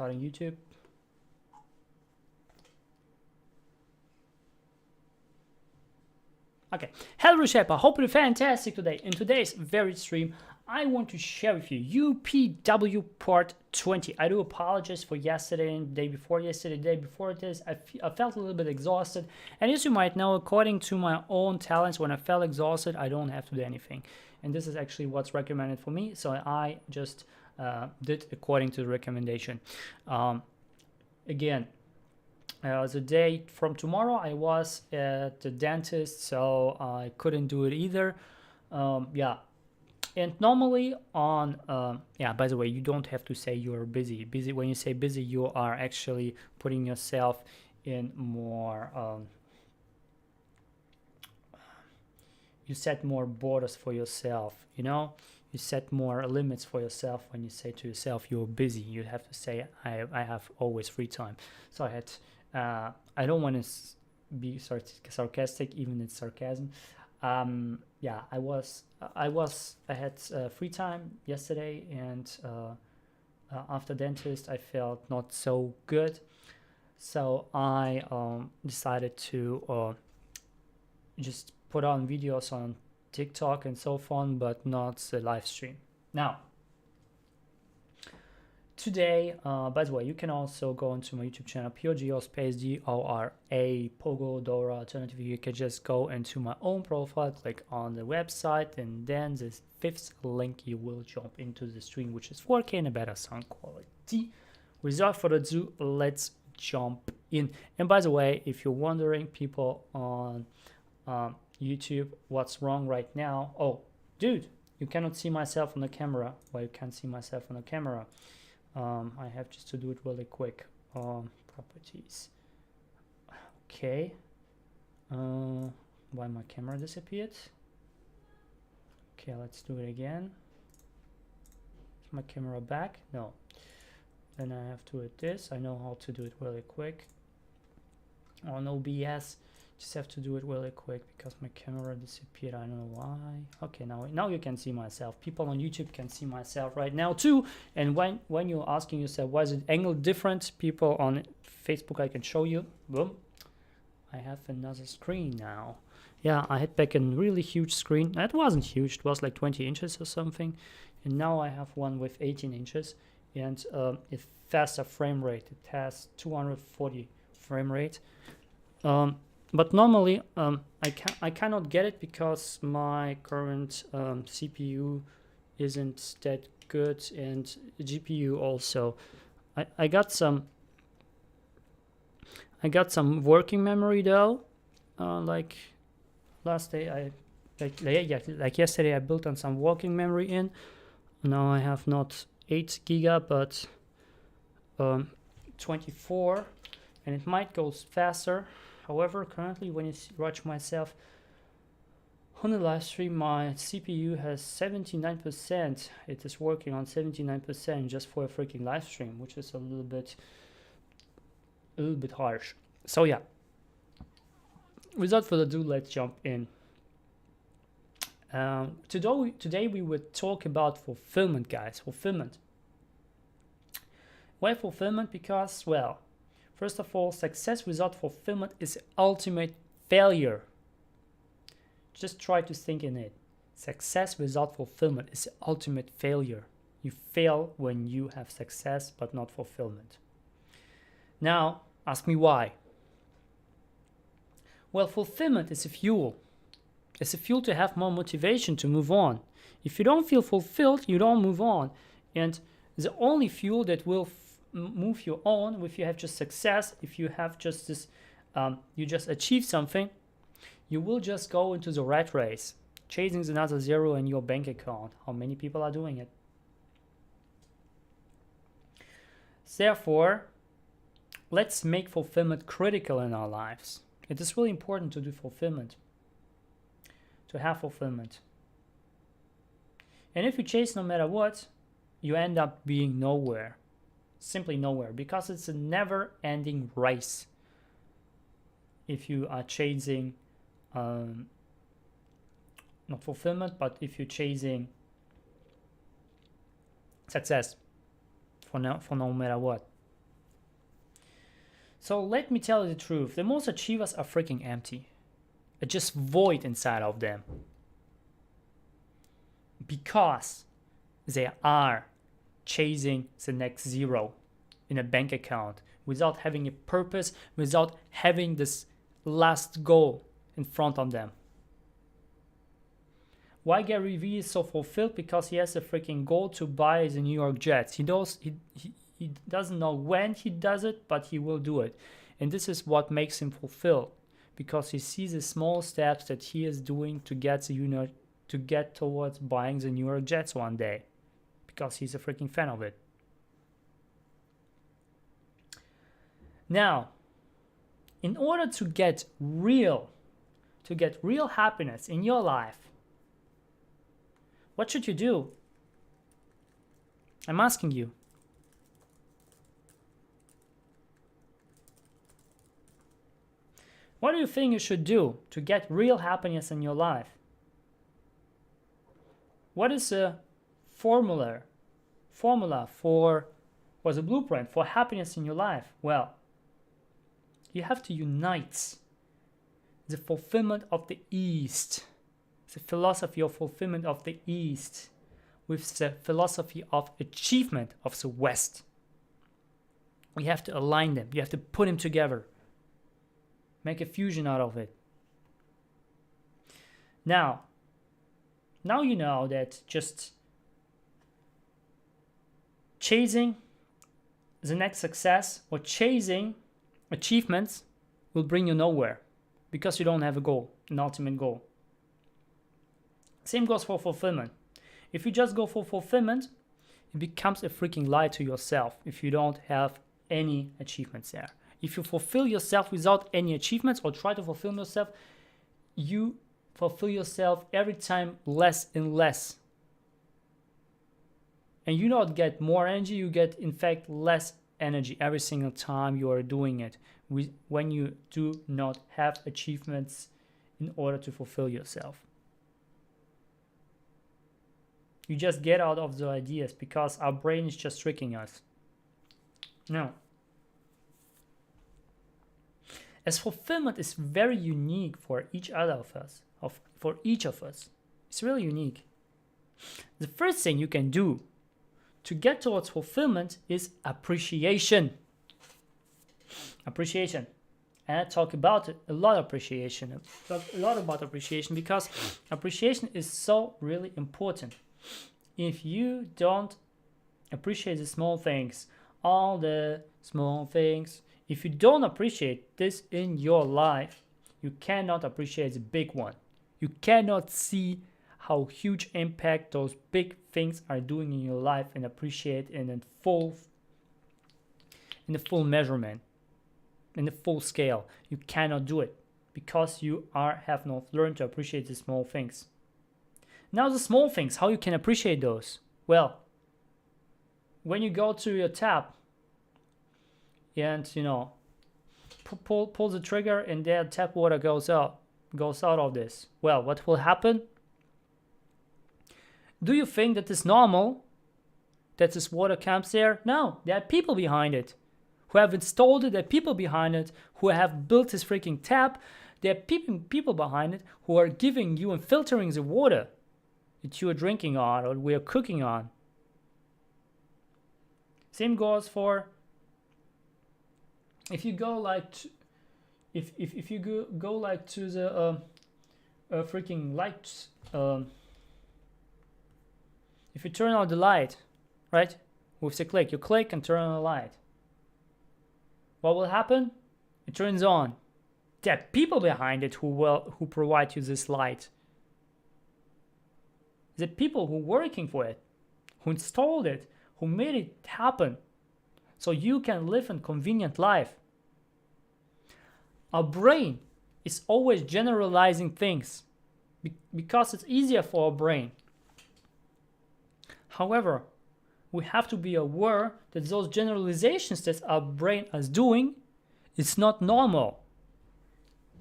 Starting YouTube. Okay, hello Reshaper, hope you're fantastic today. In today's very stream, I want to share with you UPW part 20. I do apologize for yesterday and the day before this. I felt a little bit exhausted. And as you might know, according to my own talents, when I felt exhausted, I don't have to do anything. And this is actually what's recommended for me. So I just did according to the recommendation. Again, the day from tomorrow, I was at the dentist, so I couldn't do it either. Yeah. And normally on, yeah, by the way, you don't have to say you're busy. When you say busy, you are actually putting yourself in more, you set more borders for yourself, you know? You set more limits for yourself when you say to yourself, you're busy. You have to say, I have always free time. So I had, I don't want to be sarcastic, even it's sarcasm. Yeah, I had free time yesterday, and after dentist, I felt not so good. So I decided to just put on videos on TikTok and so on, but not the live stream. Now, today, by the way, you can also go into my YouTube channel, pogodora, pogodora. Alternatively, you can just go into my own profile, click on the website, and then this fifth link, you will jump into the stream, which is 4K and a better sound quality. Without further ado, let's jump in. And by the way, if you're wondering, people on YouTube, what's wrong right now? Oh, dude, you cannot see myself on the camera. Well, you can't see myself on the camera. I have just to do it really quick. Properties. Okay. Why my camera disappeared? Okay, let's do it again. Is my camera back? No. Then I have to do this. I know how to do it really quick. On OBS, just have to do it really quick because my camera disappeared. I don't know why. Okay, now you can see myself. People on YouTube can see myself right now too. And when you're asking yourself, why is it angle different? People on Facebook, I can show you. Boom. I have another screen now. Yeah, I had back a really huge screen. That wasn't huge. It was like 20 inches or something. And now I have one with 18 inches. And it's faster frame rate. It has 240 frame rate. But normally, I cannot get it because my current CPU isn't that good, and GPU also. I got some working memory though. Like last day, like yesterday, I built on some working memory in. Now I have not 8 giga, but 24, and it might go faster. However, currently, when you watch myself on the live stream, my CPU has 79%. It is working on 79% just for a freaking live stream, which is a little bit harsh. So yeah, without further ado, let's jump in. Today we would talk about fulfillment, guys. Fulfillment. Why fulfillment? Because, well, first of all, success without fulfillment is ultimate failure. Just try to think in it. Success without fulfillment is ultimate failure. You fail when you have success but not fulfillment. Now, ask me why. Well, fulfillment is a fuel. It's a fuel to have more motivation to move on. If you don't feel fulfilled, you don't move on. And the only fuel that will move you on, if you have just success, if you have just this, you just achieve something, you will just go into the rat race, chasing another zero in your bank account. How many people are doing it? Therefore, let's make fulfillment critical in our lives. It is really important to do fulfillment, to have fulfillment. And if you chase no matter what, you end up being nowhere. Simply nowhere, because it's a never-ending race. If you are chasing not fulfillment, but if you're chasing success for no matter what. So let me tell you the truth. The most achievers are freaking empty. It's just void inside of them. Because they are chasing the next zero in a bank account without having a purpose, without having this last goal in front of them. Why Gary Vee is so fulfilled? Because he has a freaking goal to buy the New York Jets. He doesn't know when he does it, but he will do it. And this is what makes him fulfilled, because he sees the small steps that he is doing to get towards buying the New York Jets one day, because he's a freaking fan of it. Now, in order to get real happiness in your life, what should you do? I'm asking you. What do you think you should do to get real happiness in your life? What is the formula for the blueprint for happiness in your life? Well, you have to unite the fulfillment of the East, the philosophy of fulfillment of the East, with the philosophy of achievement of the West. We have to align them. You have to put them together. Make a fusion out of it. Now you know that just chasing the next success or chasing achievements will bring you nowhere, because you don't have a goal, an ultimate goal. Same goes for fulfillment. If you just go for fulfillment, it becomes a freaking lie to yourself if you don't have any achievements there. If you fulfill yourself without any achievements, or try to fulfill yourself, you fulfill yourself every time less and less. And you don't get more energy, you get in fact less energy every single time you are doing it, when you do not have achievements in order to fulfill yourself. You just get out of the ideas because our brain is just tricking us. No. As fulfillment is very unique for each of us. It's really unique. The first thing you can do to get towards fulfillment is appreciation. Appreciation. And I talk about it, a lot of appreciation. I talk a lot about appreciation because appreciation is so really important. If you don't appreciate the small things, all the small things, if you don't appreciate this in your life, you cannot appreciate the big one. You cannot see how huge impact those big things are doing in your life and appreciate in the full measurement, in the full scale. You cannot do it because you have not learned to appreciate the small things. Now the small things, how you can appreciate those? Well, when you go to your tap and pull the trigger and then tap water goes out of this. Well, what will happen? Do you think that it's normal that this water comes there? No, there are people behind it who have installed it. There are people behind it who have built this freaking tap. There are people behind it who are giving you and filtering the water that you are drinking on or we are cooking on. Same goes for if you go like if you go like to the freaking lights. If you turn on the light, right, with the click, you click and turn on the light. What will happen? It turns on. There are people behind it who provide you this light. The people who are working for it, who installed it, who made it happen, so you can live a convenient life. Our brain is always generalizing things because it's easier for our brain. However, we have to be aware that those generalizations that our brain is doing is not normal.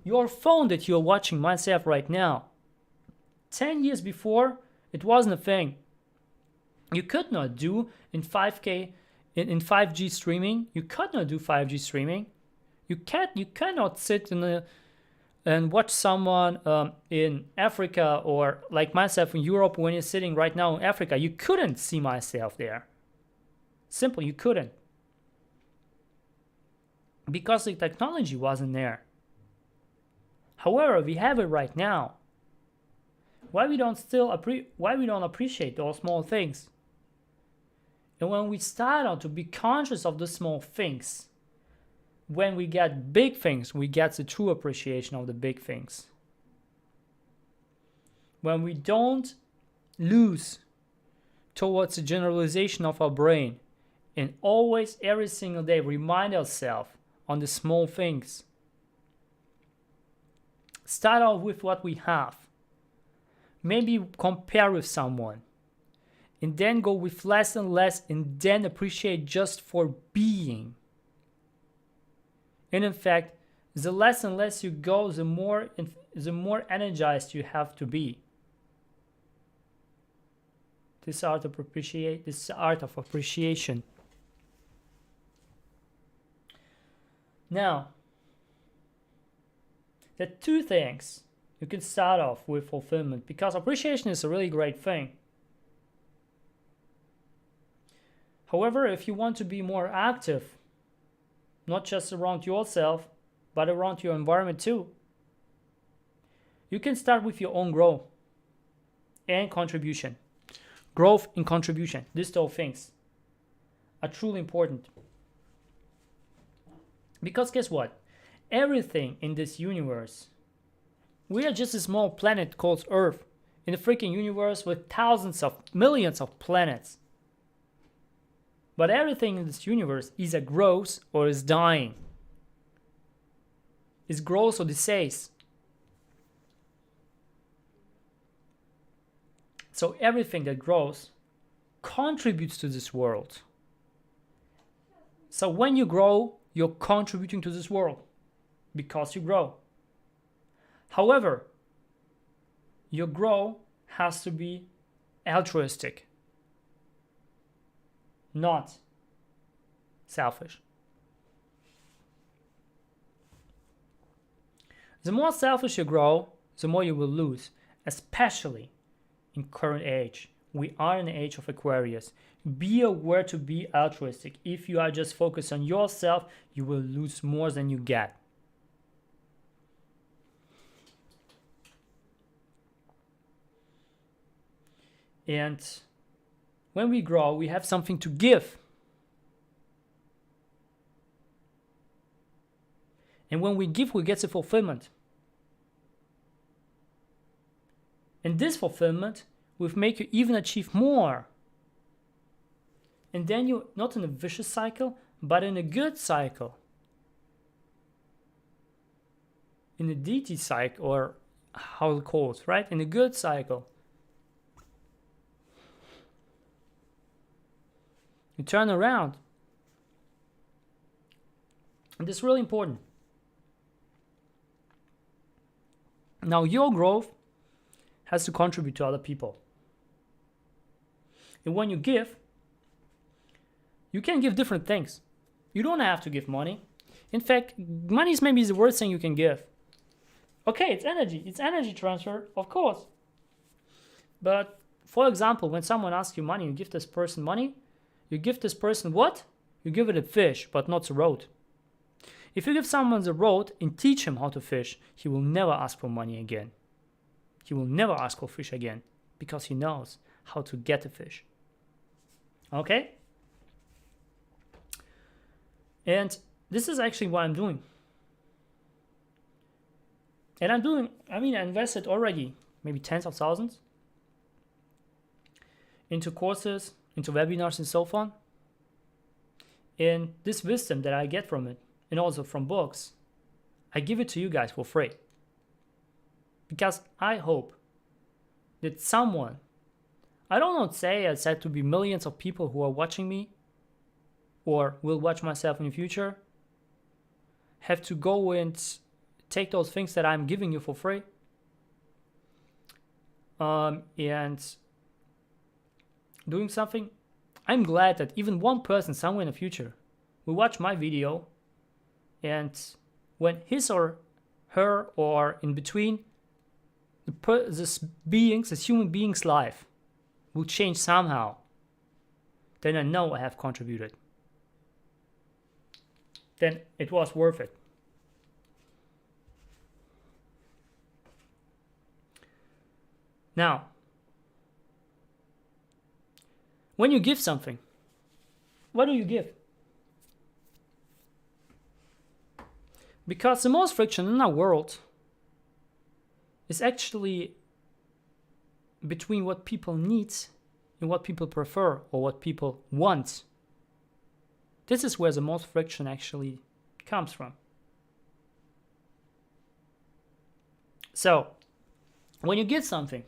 Your phone that you're watching myself right now, 10 years before, it wasn't a thing. You could not do in 5K, in 5G streaming. You could not do 5G streaming. You cannot sit and watch someone in Africa, or like myself in Europe when you're sitting right now in Africa. You couldn't see myself there. Simple, you couldn't. Because the technology wasn't there. However, we have it right now. Why we don't appreciate those small things? And when we start out to be conscious of the small things, when we get big things, we get the true appreciation of the big things. When we don't lose towards the generalization of our brain and always, every single day, remind ourselves on the small things. Start out with what we have. Maybe compare with someone. And then go with less and less, and then appreciate just for being. And in fact, the less and less you go, the more energized you have to be. This art of appreciation. Now, there are two things you can start off with fulfillment, because appreciation is a really great thing. However, if you want to be more active, not just around yourself, but around your environment too, you can start with your own growth and contribution. Growth and contribution, these two things are truly important. Because guess what? Everything in this universe, we are just a small planet called Earth in the freaking universe with millions of planets. But everything in this universe either grows or is dying. It grows or decays. So everything that grows contributes to this world. So when you grow, you're contributing to this world because you grow. However, your growth has to be altruistic, not selfish. The more selfish you grow, the more you will lose, especially in current age. We are in the age of Aquarius. Be aware to be altruistic. If you are just focused on yourself, you will lose more than you get. And when we grow, we have something to give. And when we give, we get the fulfillment. And this fulfillment will make you even achieve more. And then you're not in a vicious cycle, but in a good cycle. In a DT cycle, or how it calls, right? In a good cycle. You turn around. And this is really important. Now your growth has to contribute to other people. And when you give, you can give different things. You don't have to give money. In fact, money is maybe the worst thing you can give. Okay, it's energy. It's energy transfer, of course. But for example, when someone asks you money, you give this person money. You give this person what? You give it a fish, but not the rod. If you give someone the rod and teach him how to fish, he will never ask for money again. He will never ask for fish again because he knows how to get a fish. Okay? And this is actually what I'm doing. And I invested already maybe tens of thousands into courses, into webinars and so on. And this wisdom that I get from it, and also from books, I give it to you guys for free. Because I hope that someone, I don't know, I said to be millions of people who are watching me or will watch myself in the future, have to go and take those things that I'm giving you for free and doing something. I'm glad that even one person somewhere in the future will watch my video and when his or her or in between this human being's life will change somehow, then I know I have contributed. Then it was worth it. Now, when you give something, what do you give? Because the most friction in our world is actually between what people need and what people prefer or what people want. This is where the most friction actually comes from. So, when you get something,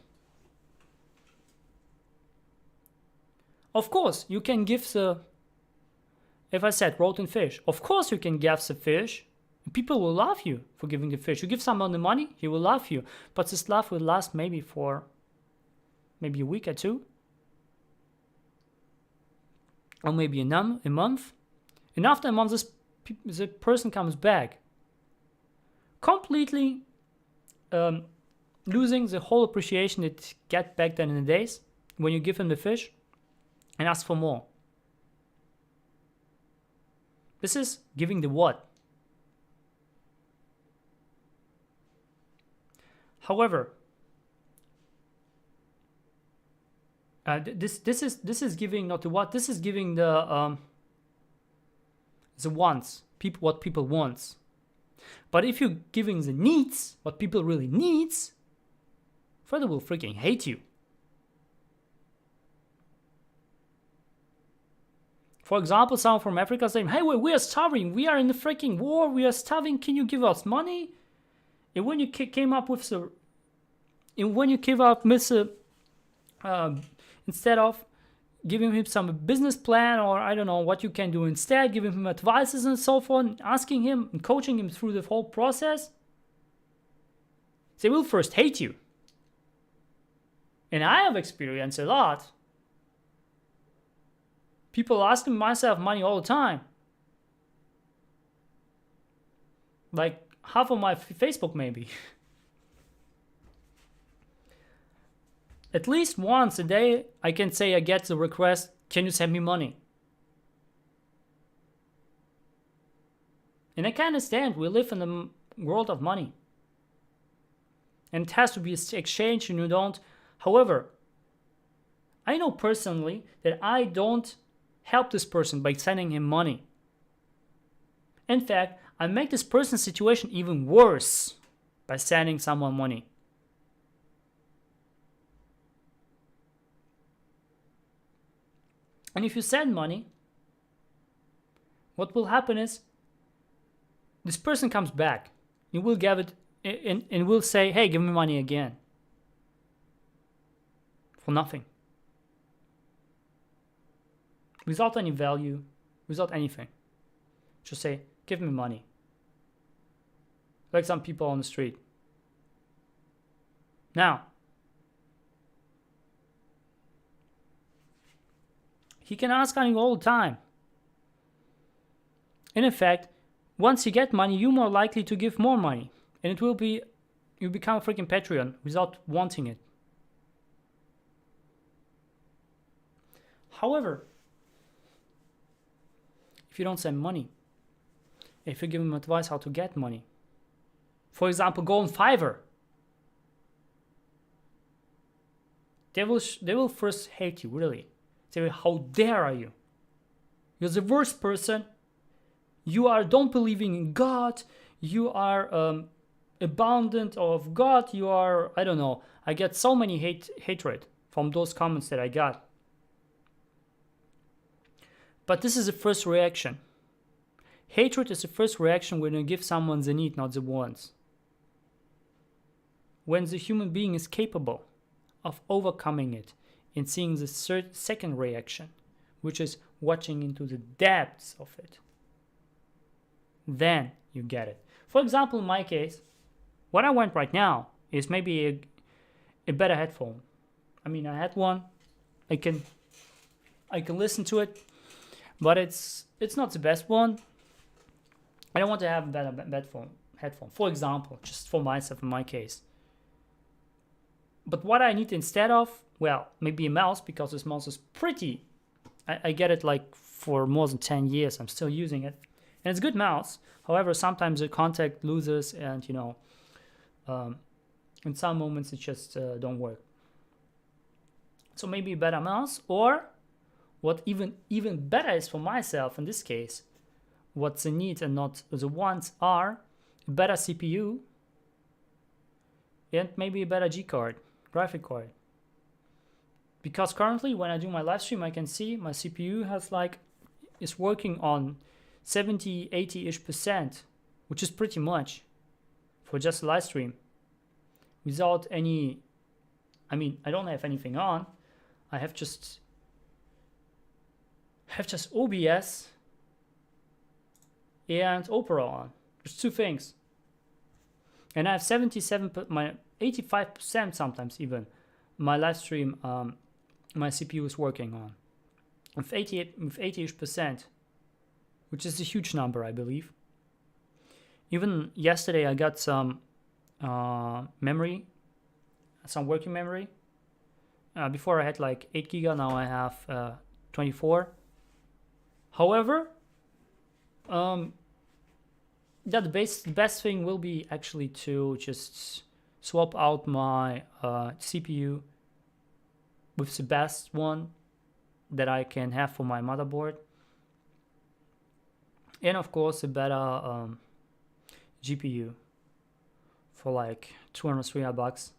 of course, you can give if I said rotten fish, of course you can give the fish. People will love you for giving the fish. You give someone the money, he will love you. But this love will last maybe a week or two. Or maybe a month. And after a month, the person comes back. Completely losing the whole appreciation it got back then in the days when you give him the fish and ask for more. This is giving the what? However, this is giving not the what. This is giving the wants, what people wants. But if you're giving the needs, what people really needs, further will freaking hate you. For example, someone from Africa saying, "Hey, we are starving. We are in the freaking war. We are starving. Can you give us money?" And when you came up with instead of giving him some business plan or I don't know what you can do instead, giving him advices and so forth, asking him and coaching him through the whole process, they will first hate you. And I have experienced a lot. People asking myself money all the time. Like half of my Facebook maybe. At least once a day, I can say I get the request, "Can you send me money?" And I can understand, we live in the world of money. And it has to be exchanged and you don't. However, I know personally that I don't help this person by sending him money. In fact, I make this person's situation even worse by sending someone money. And if you send money, what will happen is this person comes back. You will give it and will say, "Hey, give me money again." For nothing. Without any value, without anything. Just say, "Give me money." Like some people on the street. Now, he can ask on you all the time. And in fact, once you get money, you're more likely to give more money. And it will be, you become a freaking Patreon without wanting it. However, if you don't send money, if you give them advice how to get money, for example, go on Fiverr, they will first hate you, really. They will, "How dare you? You're the worst person. You don't believing in God. You are abundant of God. You are," I don't know. I get so many hatred from those comments that I got. But this is the first reaction. Hatred is the first reaction when you give someone the need, not the wants. When the human being is capable of overcoming it and seeing the second reaction, which is watching into the depths of it, then you get it. For example, in my case, what I want right now is maybe a better headphone. I mean, I had one. I can listen to it, but it's not the best one. I don't want to have a bad headphone, for example, just for myself in my case. But what I need instead of, well, maybe a mouse, because this mouse is pretty. I get it like for more than 10 years. I'm still using it. And it's a good mouse. However, sometimes the contact loses and, you know, in some moments it just don't work. So maybe a better mouse, or what even better is for myself in this case, what's the need and not the wants are a better CPU and maybe a better G card, graphic card. Because currently when I do my live stream, I can see my CPU is working on 70, 80-ish%, which is pretty much for just a live stream. Without any, I mean, I don't have anything on. I have just OBS and Opera on. There's two things. And I have 85% sometimes even. My live stream, my CPU is working on. With 80-ish%, which is a huge number, I believe. Even yesterday I got some memory, some working memory. Before I had like 8 giga, now I have 24. However, the best thing will be actually to just swap out my CPU with the best one that I can have for my motherboard. And of course a better GPU for like $200-300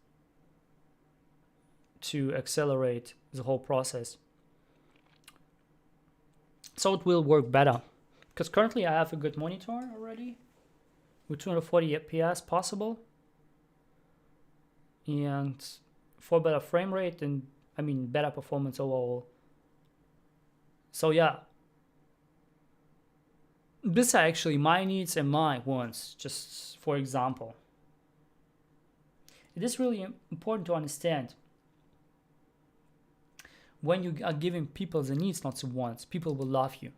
to accelerate the whole process. So it will work better. Because currently I have a good monitor already with 240 FPS possible. And for better frame rate and I mean better performance overall. So yeah. These are actually my needs and my wants, just for example. It is really important to understand when you are giving people the needs, not the wants, people will love you.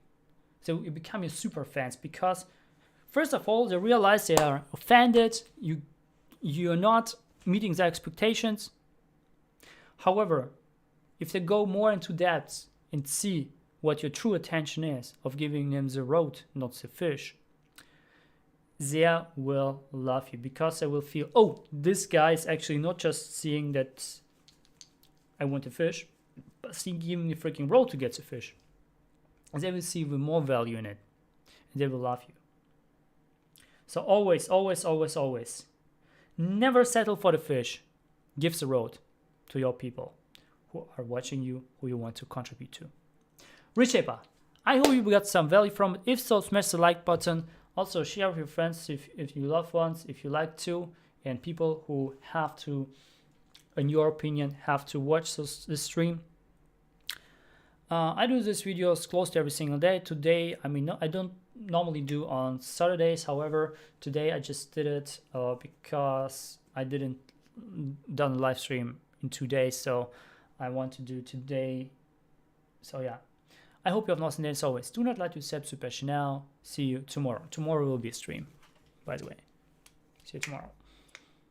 So you become your super fans because first of all, they realize they are offended, you're not meeting their expectations. However, if they go more into depth and see what your true attention is of giving them the road, not the fish, they will love you because they will feel, oh, this guy is actually not just seeing that I want a fish, but seeing giving the freaking road to get the fish. And they will see even more value in it. And they will love you. So always, always, always, always, never settle for the fish. Give the road to your people who are watching you, who you want to contribute to. Reshaper, I hope you got some value from it. If so, smash the like button. Also share with your friends if you love ones, if you like to, and people who have to, in your opinion, have to watch this stream. I do these videos close to every single day. Today, I mean, I don't normally do on Saturdays. However, today I just did it because I didn't done a live stream in 2 days. So I want to do today. So yeah, I hope you have an awesome day as always. Do not like to subscribe to the channel. See you tomorrow. Tomorrow will be a stream, by the way. See you tomorrow.